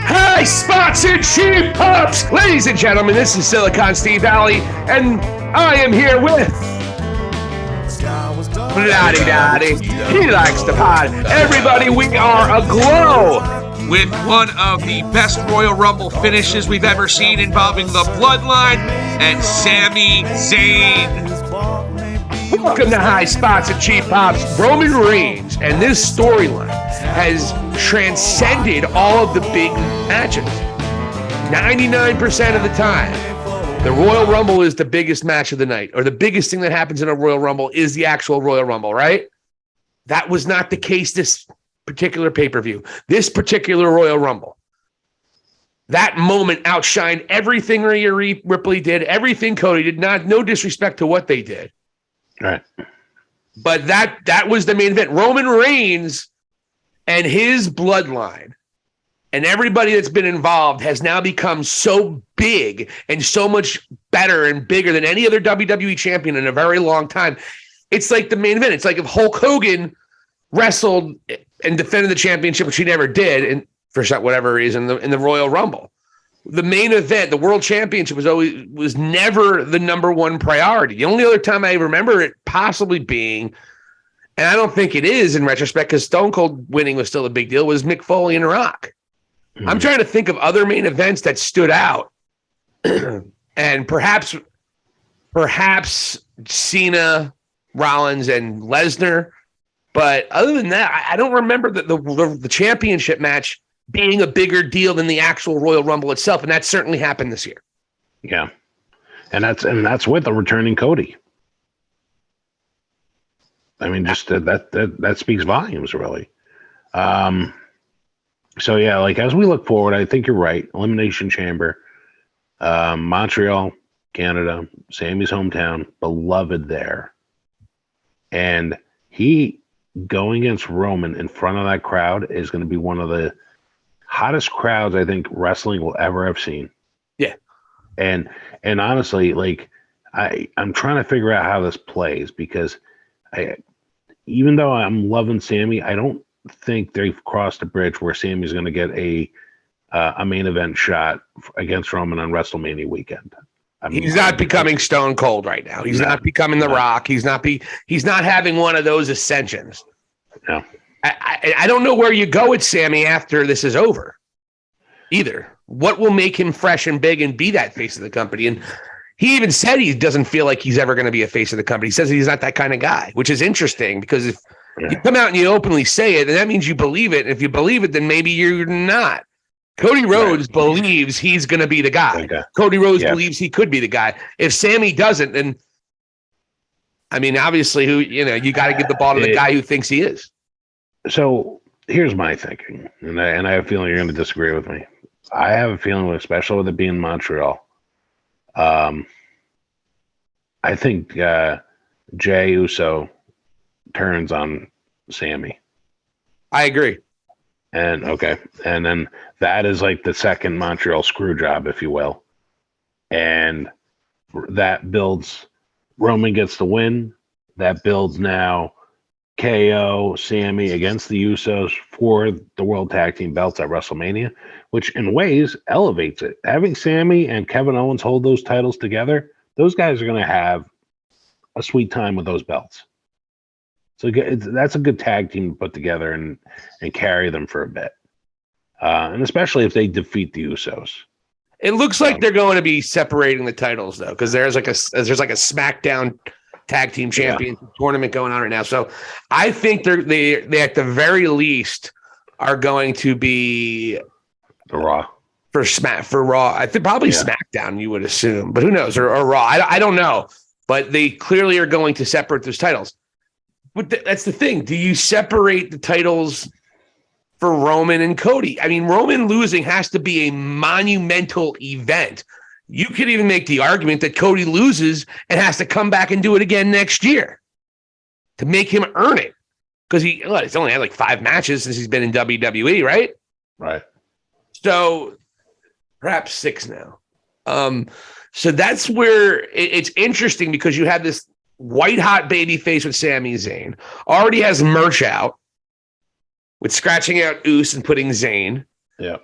High spots and cheap pops! Ladies and gentlemen, this is Silicon Steve Alley, and I am here with Vladi. He likes to pod. Everybody, we are aglow with one of the best Royal Rumble finishes we've ever seen involving the Bloodline and Sami Zayn. Welcome to High Spots and Cheap Pops. Roman Reigns and this storyline has transcended all of the big matches. 99% of the time, the Royal Rumble is the biggest match of the night, or the biggest thing that happens in a Royal Rumble is the actual Royal Rumble, right? That was not the case this particular pay-per-view, this particular Royal Rumble. That moment outshined everything Rhea Ripley did, everything Cody did. No disrespect to what they did. Right. But that was the main event. Roman Reigns and his bloodline and everybody that's been involved has now become so big and so much better and bigger than any other WWE champion in a very long time. It's like the main event. It's like if Hulk Hogan wrestled and defended the championship, which he never did, and for whatever reason, in the Royal Rumble. The main event, the World Championship, was never the number one priority. The only other time I remember it possibly being, and I don't think it is in retrospect, because Stone Cold winning was still a big deal, was Mick Foley and Rock. Mm-hmm. I'm trying to think of other main events that stood out, and perhaps Cena, Rollins, and Lesnar. But other than that, I don't remember the championship match being a bigger deal than the actual Royal Rumble itself, and that certainly happened this year. Yeah, and that's with the returning Cody. I mean, just that speaks volumes, really. So yeah, like as we look forward, I think you're right. Elimination Chamber, Montreal, Canada, Sammy's hometown, beloved there, and he going against Roman in front of that crowd is going to be one of the hottest crowds I think wrestling will ever have seen. Yeah. And honestly, like I'm trying to figure out how this plays, because even though I'm loving Sammy, I don't think they've crossed a bridge where Sammy's going to get a main event shot against Roman on WrestleMania weekend. He's not becoming Stone Cold right now. He's not becoming The Rock. He's not having one of those ascensions. No. I don't know where you go with Sammy after this is over either. What will make him fresh and big and be that face of the company? And he even said he doesn't feel like he's ever going to be a face of the company. He says he's not that kind of guy, which is interesting, because if you come out and you openly say it, then that means you believe it. And if you believe it, then maybe you're not. Cody Rhodes believes he's going to be the guy. Okay. Cody Rhodes believes he could be the guy. If Sammy doesn't, then, I mean, obviously, you got to give the ball to the guy who thinks he is. So here's my thinking, and I have a feeling you're going to disagree with me. I have a feeling, especially with it being Montreal, I think Jey Uso turns on Sammy. I agree. And then that is like the second Montreal screw job, if you will. And that builds, Roman gets the win. That builds now KO, Sammy against the Usos for the World Tag Team belts at WrestleMania, which in ways elevates it. Having Sammy and Kevin Owens hold those titles together, those guys are going to have a sweet time with those belts. So that's a good tag team to put together and carry them for a bit. And especially if they defeat the Usos. It looks like they're going to be separating the titles, though, because there's like a Smackdown tag team champion tournament going on right now. So I think they at the very least are going to be the Raw for Raw. I think probably Smackdown, you would assume, but who knows, or Raw. I don't know, but they clearly are going to separate those titles. But that's the thing. Do you separate the titles for Roman and Cody? I mean, Roman losing has to be a monumental event. You could even make the argument that Cody loses and has to come back and do it again next year to make him earn it. Because he's only had like 5 matches since he's been in WWE, right? Right. So perhaps 6 now. So that's where it's interesting, because you have this white hot baby face with Sami Zayn, already has merch out with scratching out Uce and putting Zayn. Yeah.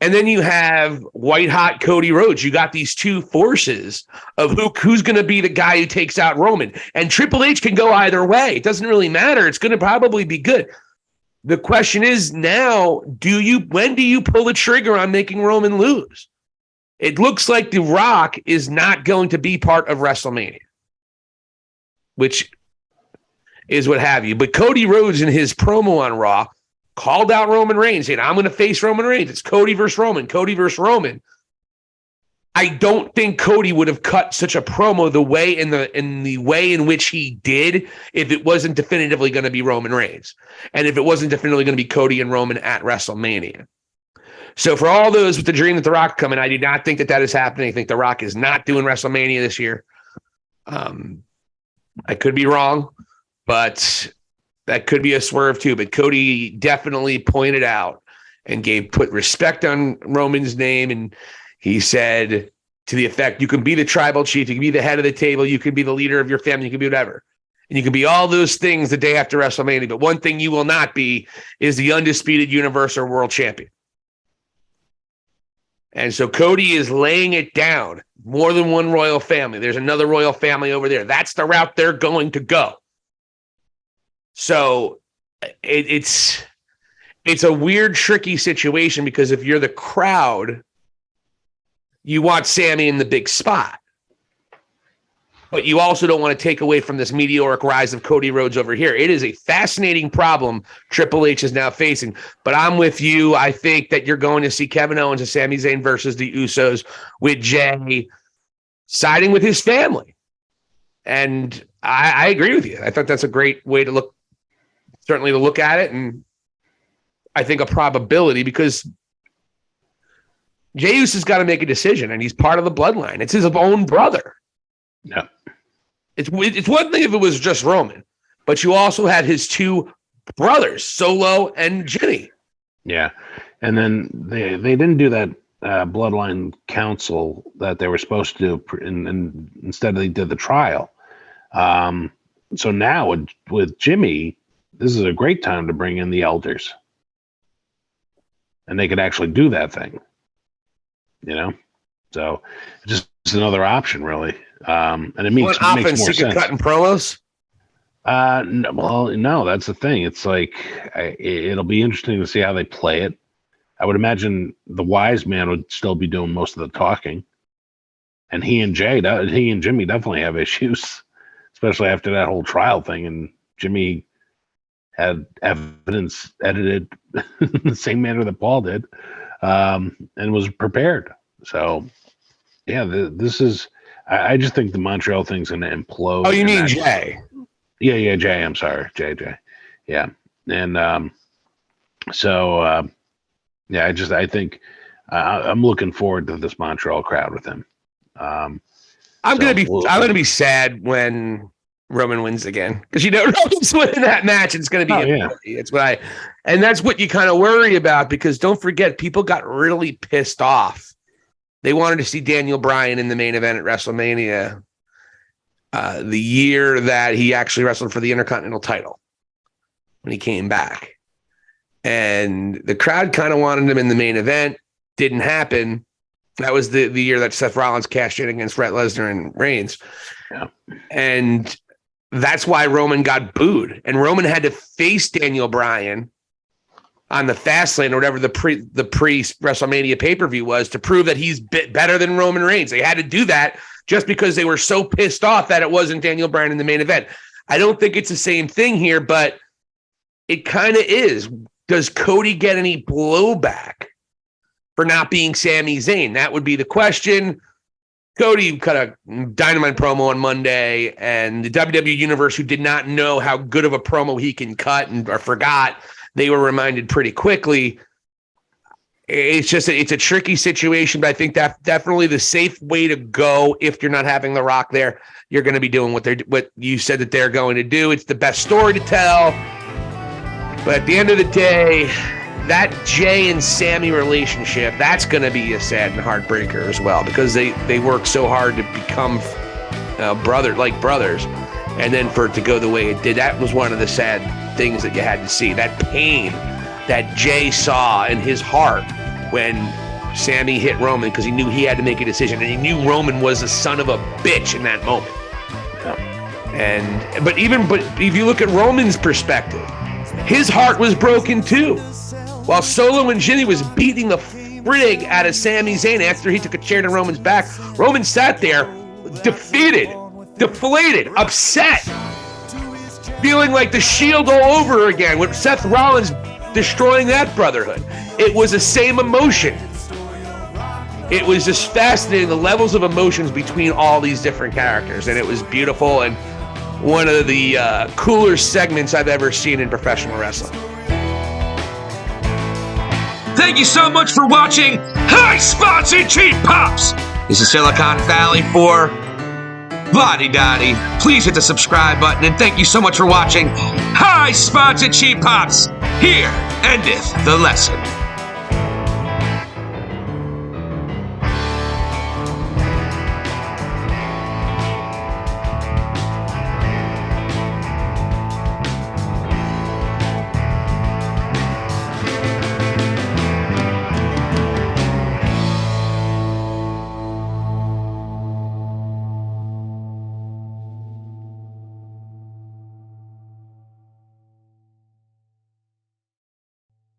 And then you have white hot Cody Rhodes. You got these two forces of who's going to be the guy who takes out Roman. And Triple H can go either way. It doesn't really matter. It's going to probably be good. The question is now, when do you pull the trigger on making Roman lose? It looks like The Rock is not going to be part of WrestleMania, which is what have you. But Cody Rhodes in his promo on Raw called out Roman Reigns, saying, I'm going to face Roman Reigns. It's Cody versus Roman. Cody versus Roman. I don't think Cody would have cut such a promo the way in the way in which he did if it wasn't definitively going to be Roman Reigns, and if it wasn't definitively going to be Cody and Roman at WrestleMania. So for all those with the dream that The Rock coming, I do not think that is happening. I think The Rock is not doing WrestleMania this year. I could be wrong, but that could be a swerve too. But Cody definitely pointed out and put respect on Roman's name, and he said to the effect, you can be the tribal chief, you can be the head of the table, you can be the leader of your family, you can be whatever. And you can be all those things the day after WrestleMania, but one thing you will not be is the undisputed Universal World Champion. And so Cody is laying it down. More than one royal family. There's another royal family over there. That's the route they're going to go. So it's a weird, tricky situation because if you're the crowd, you want Sammy in the big spot. But you also don't want to take away from this meteoric rise of Cody Rhodes over here. It is a fascinating problem Triple H is now facing. But I'm with you. I think that you're going to see Kevin Owens and Sami Zayn versus the Usos with Jay siding with his family. And I agree with you. I thought that's a great way to look at it. And I think a probability because Jey Uso's got to make a decision, and he's part of the bloodline. It's his own brother. Yeah. It's one thing if it was just Roman, but you also had his two brothers, Solo and Jimmy. Yeah. And then they didn't do that bloodline council that they were supposed to do, and instead they did the trial. So now with Jimmy, this is a great time to bring in the elders. And they could actually do that thing. So just another option, really. And it makes more sense. Cutting promos? No, that's the thing. It's like it'll be interesting to see how they play it. I would imagine the wise man would still be doing most of the talking, and he and Jimmy definitely have issues, especially after that whole trial thing. And Jimmy had evidence edited the same manner that Paul did, and was prepared. So, yeah, this is. I just think the Montreal thing's going to implode. Oh, you mean Jay? Yeah, Jay. I'm sorry, Jay. Yeah, and I think I'm looking forward to this Montreal crowd with him. I'm gonna be sad when Roman wins again because Roman's winning that match. It's gonna be and that's what you kind of worry about because don't forget people got really pissed off. They wanted to see Daniel Bryan in the main event at WrestleMania the year that he actually wrestled for the Intercontinental title when he came back. And the crowd kind of wanted him in the main event. Didn't happen. That was the year that Seth Rollins cashed in against Bret Lesnar and Reigns. Yeah. And that's why Roman got booed. And Roman had to face Daniel Bryan on the Fastlane or whatever the pre WrestleMania pay-per-view was to prove that he's better than Roman Reigns. They had to do that just because they were so pissed off that it wasn't Daniel Bryan in the main event. I don't think it's the same thing here, but it kind of is. Does Cody get any blowback for not being Sami Zayn? That would be the question. Cody cut a dynamite promo on Monday, and the WWE Universe, who did not know how good of a promo he can cut or forgot, they were reminded pretty quickly. It's a tricky situation, but I think that definitely the safe way to go if you're not having The Rock there, you're going to be doing what you said that they're going to do. It's the best story to tell. But at the end of the day, that Jay and Sammy relationship, that's going to be a sad and heartbreaker as well because they work so hard to become brothers, and then for it to go the way it did, that was one of the sad things that you had to see. That pain that Jay saw in his heart when Sammy hit Roman, because he knew he had to make a decision, and he knew Roman was a son of a bitch in that moment. But if you look at Roman's perspective, his heart was broken too. While Solo and Jimmy was beating the frig out of Sami Zayn after he took a chair to Roman's back, Roman sat there defeated, deflated, upset, feeling like the Shield all over again with Seth Rollins destroying that brotherhood. It was the same emotion. It was just fascinating, the levels of emotions between all these different characters, and it was beautiful and one of the cooler segments I've ever seen in professional wrestling. Thank you so much for watching High Spots and Cheap Pops. This is Silicon Valley for Vladi Daddy. Please hit the subscribe button, and thank you so much for watching High Spots and Cheap Pops. Here endeth the lesson.